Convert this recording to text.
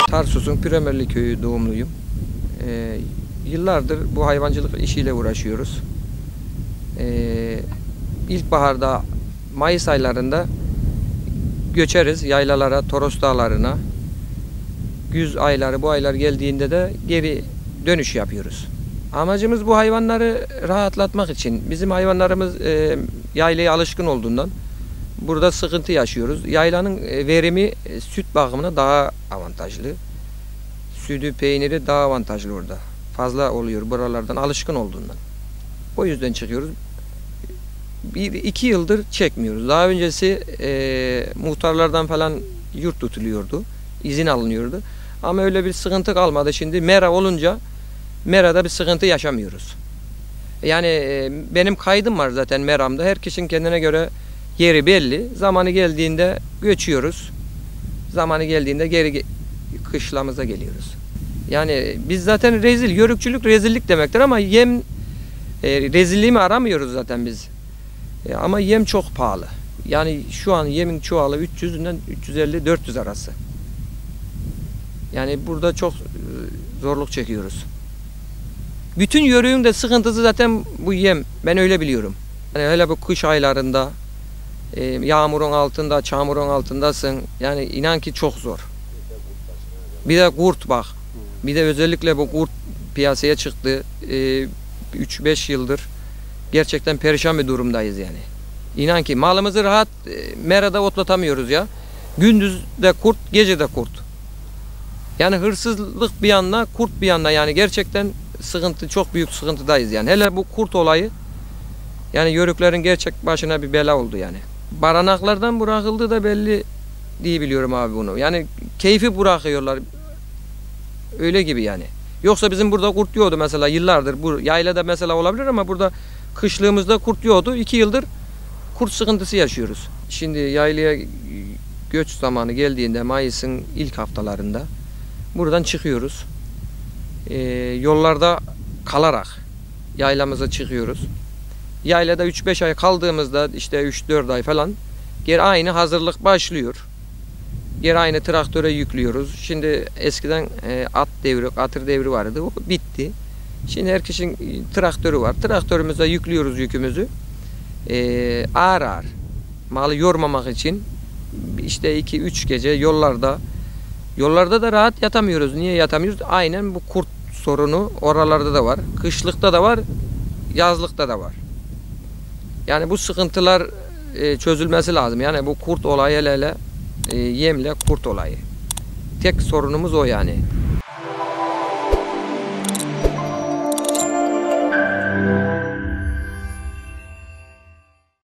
Tarsus'un Püremerli Köyü doğumluyum. Yıllardır bu hayvancılık işiyle uğraşıyoruz. İlkbaharda, Mayıs aylarında göçeriz yaylalara, Toros Dağları'na. Güz ayları, bu aylar geldiğinde de geri dönüş yapıyoruz. Amacımız bu hayvanları rahatlatmak için. Bizim hayvanlarımız yaylaya alışkın olduğundan burada sıkıntı yaşıyoruz. Yaylanın verimi süt bakımına daha avantajlı. Sütü, peyniri daha avantajlı orada. Fazla oluyor buralardan alışkın olduğundan. O yüzden çıkıyoruz. 1-2 yıldır çekmiyoruz. Daha öncesi muhtarlardan falan yurt tutuluyordu. İzin alınıyordu. Ama öyle bir sıkıntı kalmadı. Şimdi mera olunca merada bir sıkıntı yaşamıyoruz. Yani benim kaydım var zaten meramda. Herkesin kendine göre yeri belli. Zamanı geldiğinde göçüyoruz. Zamanı geldiğinde geri kışlamıza geliyoruz. Yani biz zaten rezil, yörükçülük rezillik demektir ama yem rezilliğimi aramıyoruz zaten biz. Ama yem çok pahalı. Yani şu an yemin çuvalı 300'den 350-400 arası. Yani burada çok zorluk çekiyoruz. Bütün yörüğün de sıkıntısı zaten bu yem. Ben öyle biliyorum. Yani hele bu kış aylarında yağmurun altında, çamurun altındasın. Yani inan ki çok zor. Bir de kurt bak. Bir de özellikle bu kurt piyasaya çıktı. 3-5 yıldır gerçekten perişan bir durumdayız yani. İnan ki malımızı rahat merada otlatamıyoruz ya. Gündüz de kurt, gece de kurt. Yani hırsızlık bir yana, kurt bir yana, yani gerçekten sıkıntı, çok büyük sıkıntıdayız yani. Hele bu kurt olayı yani yörüklerin gerçek başına bir bela oldu yani. Baranaklardan bırakıldığı da belli diye biliyorum abi bunu. Yani keyfi bırakıyorlar. Öyle gibi yani. Yoksa bizim burada kurt yoktu mesela yıllardır. Bu yaylada mesela olabilir ama burada kışlığımızda kurt yoktu. 2 yıldır kurt sıkıntısı yaşıyoruz. Şimdi yaylaya göç zamanı geldiğinde Mayıs'ın ilk haftalarında buradan çıkıyoruz. Yollarda kalarak yaylamıza çıkıyoruz. Yaylada 3-5 ay kaldığımızda işte 3-4 ay falan geri aynı hazırlık başlıyor. Geri aynı traktöre yüklüyoruz. Şimdi eskiden at devri, katır devri vardı. O bitti. Şimdi herkesin traktörü var. Traktörümüze yüklüyoruz yükümüzü. Ağır ağır. Malı yormamak için işte 2-3 gece yollarda. Yollarda da rahat yatamıyoruz. Niye yatamıyoruz? Aynen bu kurt sorunu oralarda da var. Kışlıkta da var. Yazlıkta da var. Yani bu sıkıntılar çözülmesi lazım. Yani bu kurt olayı hele yemle kurt olayı. Tek sorunumuz o yani.